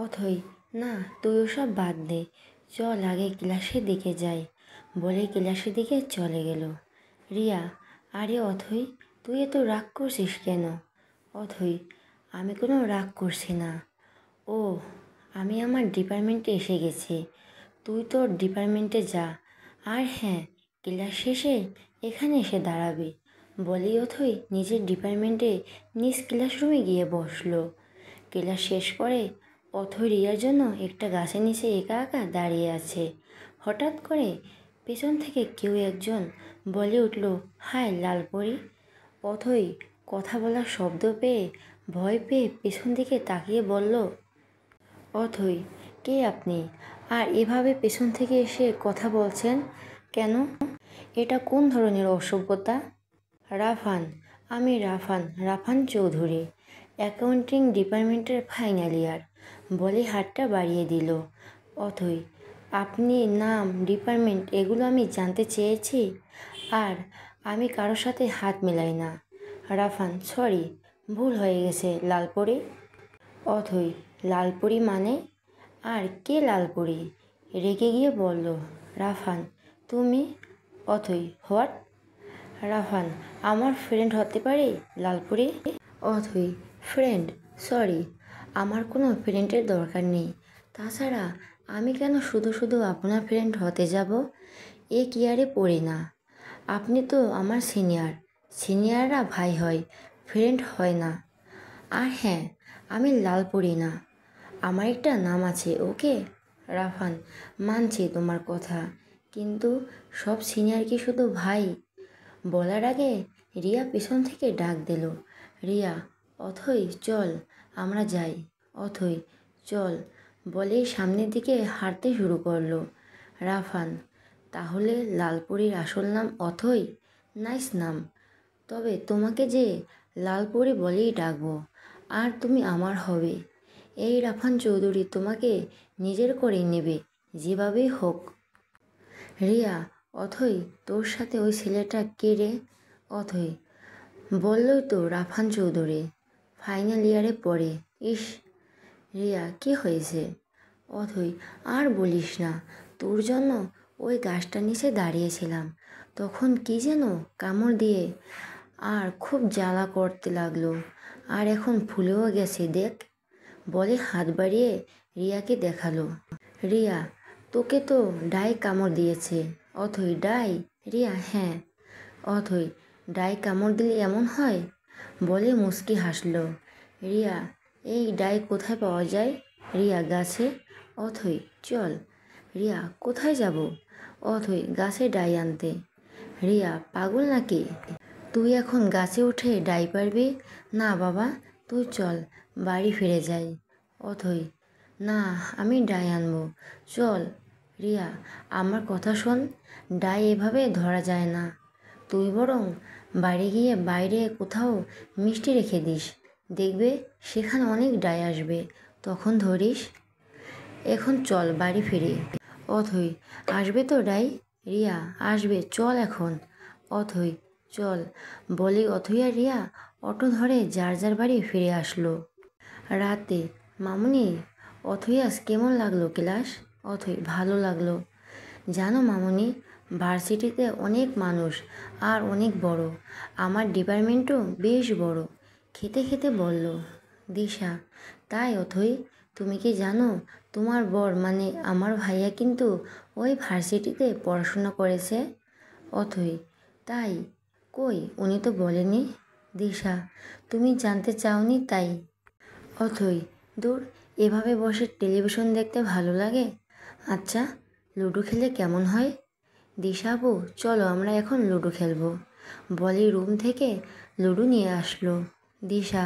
অথই, না তুই ওসব বাদ দে, চল আগে ক্লাসের দিকে যাই বলে ক্লাসের দিকে চলে গেল। রিয়া, আরে অথই, তুই এত রাগ করছিস কেন? অথই, আমি কোনো রাগ করছি না। ও, আমি আমার ডিপার্টমেন্টে এসে গেছি, তুই তোর ডিপার্টমেন্টে যা। আর হ্যাঁ, ক্লাস শেষে এখানে এসে দাঁড়াবি বলেই অথই নিজের ডিপার্টমেন্টে নিজ ক্লাসরুমে গিয়ে বসলো। ক্লাস শেষ করে অথই রিয়ার জন্য একটা গাছের নিচে একা একা দাঁড়িয়ে আছে। হঠাৎ করে পেছন থেকে কেউ একজন বলে উঠল, হায় লালপরি। অথই কথা বলার শব্দ পেয়ে ভয় পেয়ে পেছন দিকে তাকিয়ে বলল, অথই, কে আপনি? আর এভাবে পেছন থেকে এসে কথা বলছেন কেন? এটা কোন ধরনের অসভ্যতা? রাফান, আমি রাফান চৌধুরী, অ্যাকাউন্টিং ডিপার্টমেন্টের ফাইনাল ইয়ার বলে হাতটা বাড়িয়ে দিল। অথই, আপনি নাম, ডিপার্টমেন্ট এগুলো আমি জানতে চেয়েছি, আর আমি কারোর সাথে হাত মেলাই না। রাফান, সরি, ভুল হয়ে গেছে লালপরি। অথই, লালপরি মানে? আর কে লালপরি? রেগে গিয়ে বলল রাফান, তুমি? অথই, হোয়াট? রাফান, আমার ফ্রেন্ড হতে পারে লালপরি? অথই, ফ্রেন্ড? সরি, আমার কোনো ফ্রেন্ডের দরকার নেই। তাছাড়া আমি কেন শুধু শুধু আপনার ফ্রেন্ড হতে যাব? এ কি আরে পড়ি না। আপনি তো আমার সিনিয়র, সিনিয়ররা ভাই হয়, ফ্রেন্ড হয় না। আর হ্যাঁ, আমি লালপরি না, আমার একটা নাম আছে, ওকে? রাফান, মানছি তোমার কথা, কিন্তু সব সিনিয়র কি শুধু ভাই? বলার আগে রিয়া পেছন থেকে ডাক দিল, রিয়া, অথই চল আমরা যাই। অথই, চল বলেই সামনের দিকে হাঁটতে শুরু করলো। রাফান, তাহলে লালপরীর আসল নাম অথই? নাইস নাম, তবে তোমাকে যে লালপরি বলেই ডাকবো, আর তুমি আমার হবে। এই রাফান চৌধুরী তোমাকে নিজের করে নেবে যেভাবেই হোক। রিয়া, অথই, তোর সাথে ওই ছেলেটা কে রে? অথই, বললই তো রাফান চৌধুরী, ফাইনাল ইয়ারে পড়ে। ইস! রিয়া, কি হয়েছে? অথই, আর বলিস না, তোর জন্য ওই গাছটার নিচে দাঁড়িয়েছিলাম, তখন কি যেন কামড় দিয়ে আর খুব জ্বালা করতে লাগলো, আর এখন ফুলেও গেছে দেখ, বলে হাত বাড়িয়ে রিয়াকে দেখালো। রিয়া, তোকে তো ডাই কামড় দিয়েছে। অথই, ডাই? রিয়া, হ্যাঁ। অথই, ডাই কামড় দিলে এমন হয়? বলে মুচকি হাসলো। রিয়া, এই ডাই কোথায় পাওয়া যায়? রিয়া, গাছে। অথই, চল। রিয়া, কোথায় যাব? অথই, গাছে ডাই আনতে। রিয়া, পাগল নাকি? তুই এখন গাছে উঠে ডাই পারবি না বাবা, তুই চল বাড়ি ফিরে যাই। অথই, না, আমি ডাই আনবো, চল। রিয়া, আমার কথা শোন, ডাই এভাবে ধরা যায় না, তুই বরং বাড়ি গিয়ে বাইরে কোথাও মিষ্টি রেখে দিস, দেখবে সেখানে অনেক ডাই আসবে, তখন ধরিস। এখন চল বাড়ি ফিরে। অথই, আসবে তো ডাই? রিয়া, আসবে, চল এখন। অথই, চল বলে অথই আর রিয়া অটো ধরে যার যার বাড়ি ফিরে আসলো। রাতে, মামুনি, অথই আজ কেমন লাগলো ক্লাস? অথই, ভালো লাগলো। জানো মামুনি, ভার্সিটিতে অনেক মানুষ আর অনেক বড়, আমার ডিপার্টমেন্টও বেশ বড়। খেতে খেতে বলল দিশা। তাই অথই, তুমি কি জানো তোমার বর মানে আমার ভাইয়া কিন্তু ওই ভার্সিটিতে পড়াশোনা করেছে? অথই, তাই? কই, উনি তো বলেনি। দিশা, তুমি জানতে চাওনি তাই। অথই, দূর, এভাবে বসে টেলিভিশন দেখতে ভালো লাগে। আচ্ছা, লুডো খেলে কেমন হয়? দিশা আপু, চলো আমরা এখন লুডো খেলবো বলে রুম থেকে লুডো নিয়ে আসলো। দিশা,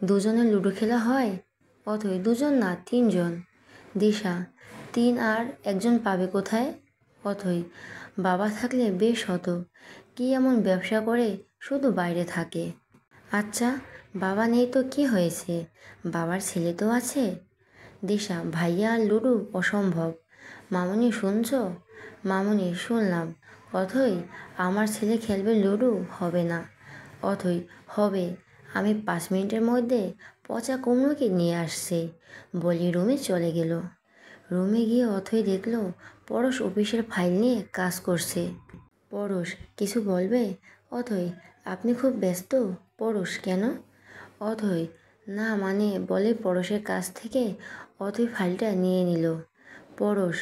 দুজনে লুডো খেলা হয়? অথই, দুজন না, তিনজন। দিশা, তিন আর একজন পাবে কোথায়? অথই, বাবা থাকলে বেশ হতো, কি এমন ব্যবসা করে শুধু বাইরে থাকে। আচ্ছা, বাবা নেই তো কি হয়েছে, বাবার ছেলে তো আছে। দিশা, ভাইয়া আর লুডো অসম্ভব। মামুনি, শুনছ? মামুনি, শুনলাম। অথই, আমার ছেলে খেলবে লুডো, হবে না। অথই, হবে, আমি 5 মিনিটের মধ্যে পচা কুমড়োকে নিয়ে আসছে বলে রুমে চলে গেল। রুমে গিয়ে অথই দেখলো পরশ অফিসের ফাইল নিয়ে কাজ করছে। পরশ কিছু বলবে? অথই আপনি খুব ব্যস্ত? পরশ কেন? অথই না মানে বলে পরশের কাছ থেকে অথই ফাইলটা নিয়ে নিল। পরশ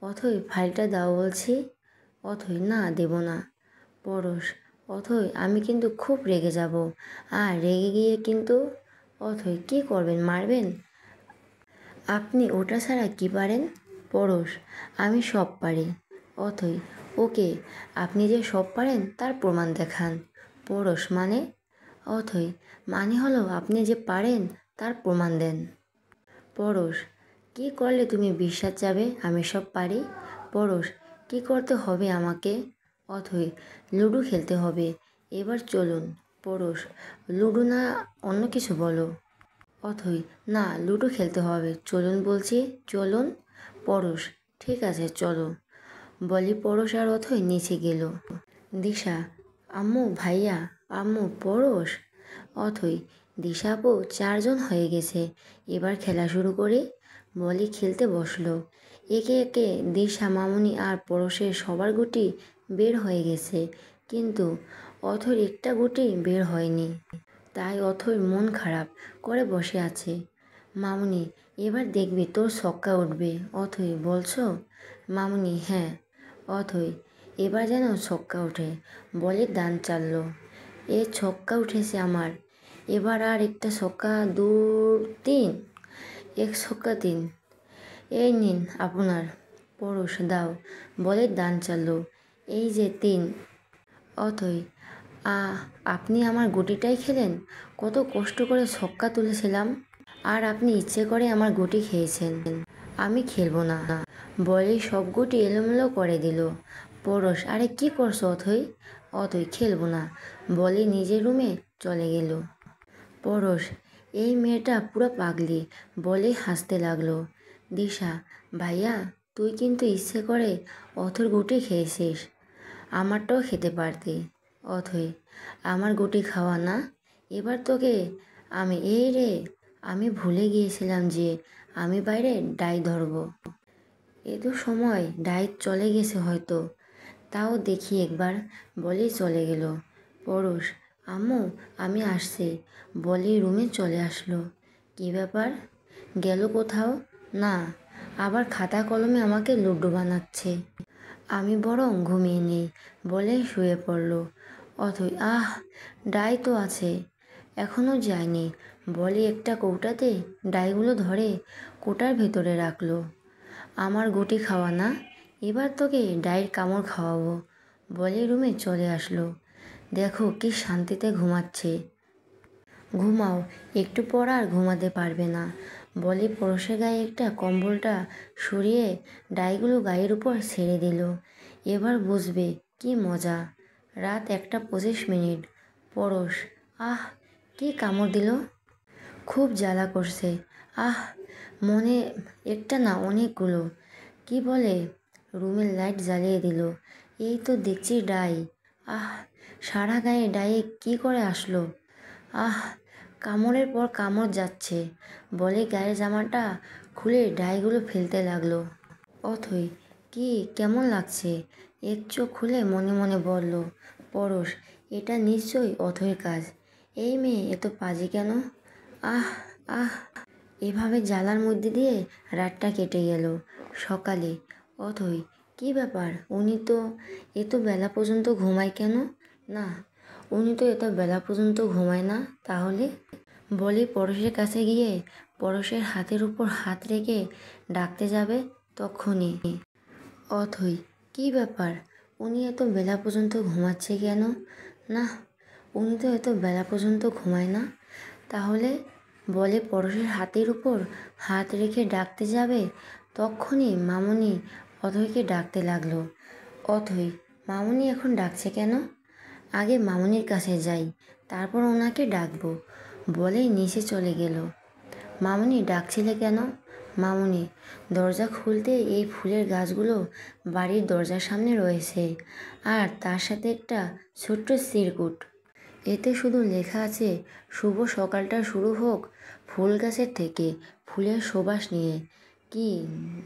অথই ফাইলটা দাও বলছি। অথই না দেব না। পরশ অথই আমি কিন্তু খুব রেগে যাব, আর রেগে গিয়ে কিন্তু। অথই কী করবেন, মারবেন? আপনি ওটা ছাড়া কী পারেন? পরশ আমি সব পারি। অথই ওকে, আপনি যে সব পারেন তার প্রমাণ দেখান। পরশ মানে? অথই মানে হলো আপনি যে পারেন তার প্রমাণ দেন। পরশ কী করলে তুমি বিশ্বাস যাবে আমি সব পারি? পরশ কী করতে হবে আমাকে? অথই লুডো খেলতে হবে, এবার চলুন। পরশ লুডো না অন্য কিছু বলো। অথই না লুডো খেলতে হবে, চলুন বলছি, চলুন। পরশ ঠিক আছে চলো। বলি পরশ আর অথই নিচে গেল। দিশা আম্মু ভাইয়া, আম্মু পরশ। অথই দিশা আপু 4 জন হয়ে গেছে, এবার খেলা শুরু করি। বলি খেলতে বসলো। একে একে দিশা মামুনি আর পরশের সবার গুটি বের হয়ে গেছে, কিন্তু অথৈর একটা গুটি বের হয়নি। তাই অথৈর মন খারাপ করে বসে আছে। মামুনি এবার দেখবি তোর ছক্কা উঠবে। অথৈ বলছো? মামুনি হ্যাঁ। অথৈ এবার যেন ছক্কা ওঠে বলে দান চাললো। এ ছক্কা উঠেছে আমার, এবার আর একটা ছক্কা, 2 3, 1 ছক্কা 3, এই নিন আপনার। পরশ দাও বলে দান চাললো। এই যে 3। অথৈ আপনি আমার গুটিটাই খেলেন? কত কষ্ট করে ছক্কা তুলেছিলাম, আর আপনি ইচ্ছে করে আমার গুটি খেয়েছেন। আমি খেলবো না বলেই সব গুটি এলোমেলো করে দিল। পরশ আরে কি করছো অথৈ? অথৈ খেলবো না বলে নিজের রুমে চলে গেল। পরশ এই মেয়েটা পুরো পাগলি বলে হাসতে লাগলো। দিশা ভাইয়া তুই কিন্তু ইচ্ছে করে অথৈর গুটি খেয়েছিস, আমারটাও খেতে পারতি। অথৈ আমার গুটি খাওয়া না, এবার তোকে আমি এই রে, আমি ভুলে গিয়েছিলাম যে আমি বাইরে ডাই ধরবো। এ তো সময় ডাই চলে গেছে হয়তো, তাও দেখি একবার বলেই চলে গেল। পরশ আম্মু আমি আসছি বলেই রুমে চলে আসলো। কি ব্যাপার, গেল কোথাও? না, আবার খাতা কলমে আমাকে লুডো বানাচ্ছে। আমি বরং ঘুমিয়ে নেই বলে শুয়ে পড়ল। অথৈ ডাই তো আছে, এখনও যায়নি বলে একটা কৌটাতে ডাইগুলো ধরে কোটার ভেতরে রাখলো। আমার গুটি খাওয়া না, এবার তোকে ডাইয়ের কামড় খাওয়াবো বলে রুমে চলে আসলো। দেখো কি শান্তিতে ঘুমাচ্ছে, ঘুমাও, একটু পর আর ঘুমাতে পারবে না বলে পরশের গায়ে একটা কম্বলটা সরিয়ে ডাইগুলো গায়ের উপর ছেড়ে দিল। এবার বুঝবে কি মজা। রাত 1:25। পরশ কি কামড় দিল, খুব জ্বালা করছে। মনে একটা না অনেকগুলো। কি বলে? রুমের লাইট জ্বালিয়ে দিল। এই তো দেখছি ডাই। সারা গায়ে ডাইয়ে কি করে আসলো? কামড়ের পর কামড় যাচ্ছে বলে গায়ের জামাটা খুলে ডাইগুলো ফেলতে লাগলো। অথৈ কি কেমন লাগছে? এক চোখ খুলে মনে মনে বলল। পরশ এটা নিশ্চয়ই অথৈর কাজ। এই মেয়ে এত পাজি কেন? আহ আহ এভাবে জ্বালার মধ্যে দিয়ে রাতটা কেটে গেল। সকালে অথৈ কি ব্যাপার, উনি তো এত বেলা পর্যন্ত ঘুমায় কেন? না, উনি তো এত বেলা পর্যন্ত ঘুমায় না, তাহলে? বলে পরশের কাছে গিয়ে পরশের হাতের উপর হাত রেখে ডাকতে যাবে, তখনই অথৈ কি ব্যাপার, উনি এত বেলা পর্যন্ত ঘুমাচ্ছে কেন? না, উনি তো এত বেলা পর্যন্ত ঘুমায় না, তাহলে? বলে পরশের হাতের উপর হাত রেখে ডাকতে যাবে, তখনই মামুনি অথৈকে ডাকতে লাগলো। অথৈ মামুনি এখন ডাকছে কেন? আগে মামুনির কাছে যাই, তারপর ওনাকে ডাকবো বলেই নিচে চলে গেল। মামুনি ডাকছিলে কেন? মামুনি দরজা খুলতে এই ফুলের গাছগুলো বাড়ির দরজার সামনে রয়েছে, আর তার সাথে একটা ছোট্ট চিরকুট, এতে শুধু লেখা আছে শুভ সকালটা শুরু হোক ফুল গাছের থেকে ফুলের সুবাস নিয়ে। কি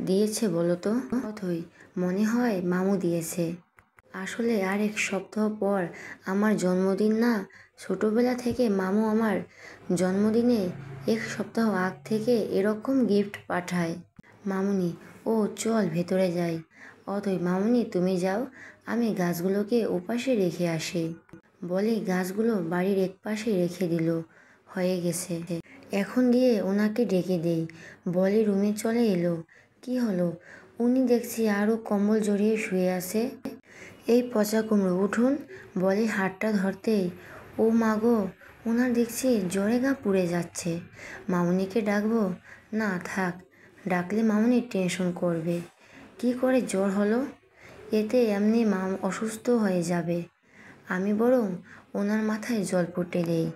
দিয়েছে বলো তো? অথই, মনে হয় মামু দিয়েছে। আসলে আর 1 সপ্তাহ পর আমার জন্মদিন না। ছোটবেলা থেকে মামু আমার জন্মদিনে 1 সপ্তাহ আগ থেকে এরকম গিফট পাঠায়। মামুনি, ও চল ভেতরে যাই। অথই, মামুনি তুমি যাও, আমি গাছগুলোকে ওপাশে রেখে আসি। বলে গাছগুলো বাড়ির একপাশে রেখে দিল। হয়ে গেছে, এখন গিয়ে ওনাকে ডেকে দেই। বলে রুমে চলে এলো। কি হলো? উনি দেখছি আরও কম্বল জড়িয়ে শুয়ে আছে। এই পচা কুমড়ো উঠুন, বলে হাতটা ধরতেই। ও মা গো, ওনার দেখছি জ্বরে গা পুড়ে যাচ্ছে। মামুনিকে ডাকবো? না থাক, ডাকলে মামুনি টেনশন করবে। কি করে জ্বর হলো? এতে এমনি অসুস্থ হয়ে যাবে। আমি বরং ওনার মাথায় জলপট্টি দেই।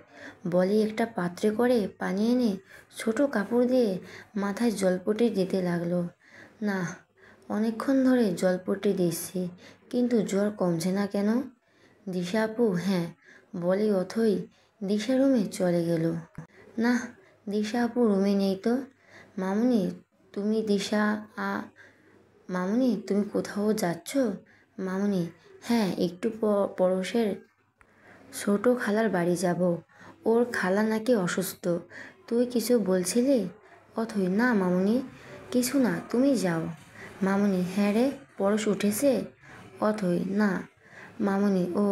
বলি একটা পাত্রে করে পানি এনে ছোট কাপড় দিয়ে মাথায় জলপট্টি দিতে লাগলো। না, অনেকক্ষণ ধরে জলপট্টি দিচ্ছি, কিন্তু জ্বর কমছে না কেন? দিশা আপু? হ্যাঁ, বলি অথই দিশা রুমে চলে গেল। না, দিশা আপু রুমে নেই তো। মামুনি তুমি মামুনি তুমি কোথাও যাচ্ছ? মামুনি, হ্যাঁ, একটু পড়োশের ছোট খালার বাড়ি যাব। ওর খালা নাকি অসুস্থ। তুই কিছু বলছিলি? অথই, না মামুনি, কিছু না, তুমি যাও। মামুনি, হ্যাঁ রে, পরশ উঠেছে? অথই, না। মামুনি, ও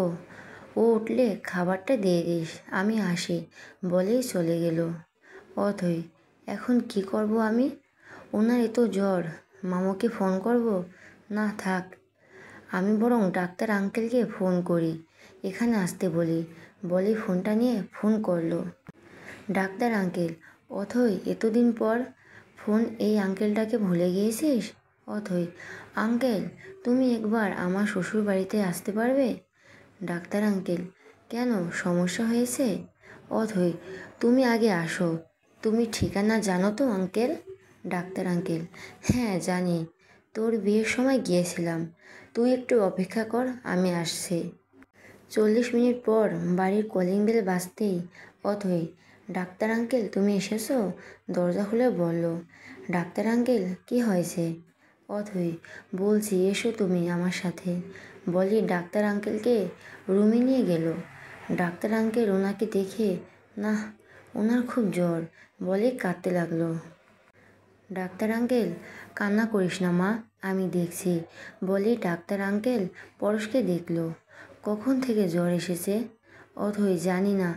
উঠলে খাবারটা দিয়ে দিস, আমি আসি, বলেই চলে গেল। অথই, এখন কি করব আমি? ওনার এত জ্বর, মামুকে ফোন করব? না থাক, আমি বরং ডাক্তার আঙ্কেলকে ফোন করি, এখানে আসতে বলি। বলি ফোনটা নিয়ে ফোন করলো। Doctor uncle. অথই, এতদিন পর ফোন, এই আঙ্কেলটাকে ভুলে গিয়েছিস? অথই, আঙ্কেল তুমি একবার আমার শ্বশুর বাড়িতে আসতে পারবে? ডাক্তার আঙ্কেল, কেন, সমস্যা হয়েছে? অথই, তুমি আগে আসো। তুমি ঠিকানা জানো তো আঙ্কেল? ডাক্তার আঙ্কেল, হ্যাঁ জানি, তোর বিয়ের সময় গিয়েছিলাম। তুই একটু অপেক্ষা কর, আমি আসছি। 40 মিনিট পর বাড়ির কলিং বেল বাজতেই অথই, ডাক্তার আঙ্কেল তুমি এসেছো? দরজা খুলে বলল। ডাক্তার আঙ্কেল, কি হয়েছে? অথই, বলছি এসো তুমি আমার সাথে। বলি ডাক্তার আঙ্কেলকে রুমে নিয়ে গেল। ডাক্তার আঙ্কেল ওনাকে দেখে, না, ওনার খুব জ্বর, বলে কাঁদতে লাগলো। ডাক্তার আঙ্কেল, কান্না করিস না মা, আমি দেখছি। বলি ডাক্তার আঙ্কেল পরশকে দেখলো। কখন থেকে জ্বর এসেছে? অথই, জানি না,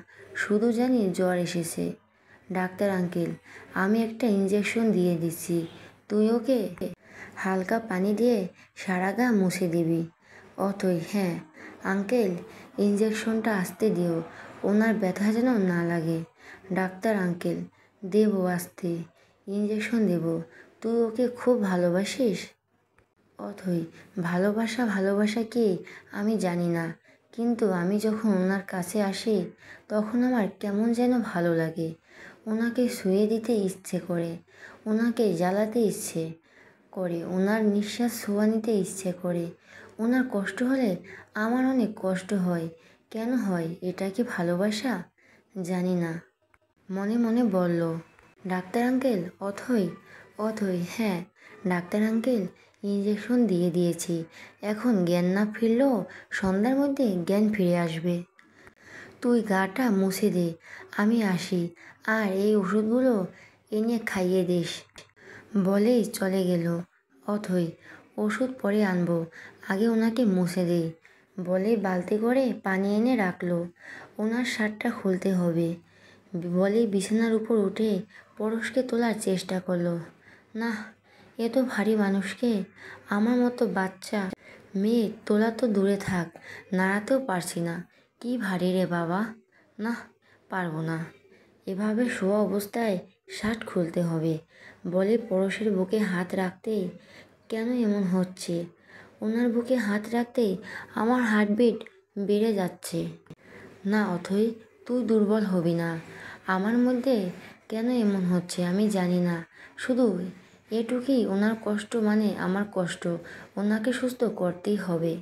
শুধু জানি জ্বর এসেছে। ডাক্তার আঙ্কেল, আমি একটা ইঞ্জেকশন দিয়ে দিচ্ছি, তুই ওকে হালকা পানি দিয়ে সারা গা মুছে দিবি। অথই, হ্যাঁ আঙ্কেল, ইঞ্জেকশনটা আসতে দিও, ওনার ব্যথা যেন না লাগে। ডাক্তার আঙ্কেল, দেবো আসতে, ইঞ্জেকশন দেব। তুই ওকে খুব ভালোবাসিস? অথই, ভালোবাসা কি আমি জানি না, কিন্তু আমি যখন ওনার কাছে আসি তখন আমার কেমন যেন ভালো লাগে। ওনাকে শুয়ে দিতে ইচ্ছে করে, ওনাকে জ্বালাতে ইচ্ছে করে, ওনার নিঃশ্বাস ছোঁয়া নিতে ইচ্ছে করে। ওনার কষ্ট হলে আমার অনেক কষ্ট হয়। কেন হয়? এটা কি ভালোবাসা? জানি না, মনে মনে বলল। ডাক্তার আঙ্কেল, অথই, হ্যাঁ ডাক্তার আঙ্কেল, ইঞ্জেকশন দিয়ে দিয়েছি, এখন জ্ঞান না ফিরলেও সন্ধ্যার মধ্যে জ্ঞান ফিরে আসবে। তুই গাটা মুছে দে, আমি আসি, আর এই ওষুধগুলো এনে খাইয়ে দিস। বলেই চলে গেল। অথই, ওষুধ পরে আনবো, আগে ওনাকে মুছে দেই। বলেই বালতি করে পানি এনে রাখলো। ওনার শার্টটা খুলতে হবে। বলেই বিছানার উপর উঠে পরশকে তোলার চেষ্টা করলো। না, এত ভারী মানুষকে, আমার মতো বাচ্চা মেয়ে তোলা তো দূরে থাক, নাড়াতেও পারছি না। কি ভারী রে বাবা, না পারবো না। এভাবে শোয়া অবস্থায় শার্ট খুলতে হবে। বলে পরশের বুকে হাত রাখতেই, কেন এমন হচ্ছে? ওনার বুকে হাত রাখতেই আমার হার্টবিট বেড়ে যাচ্ছে। না অথই, তুই দুর্বল হবি না। আমার মধ্যে কেন এমন হচ্ছে আমি জানি না, শুধু এটুকুই, ওনার কষ্ট মানে আমার কষ্ট, ওনাকে সুস্থ করতেই হবে।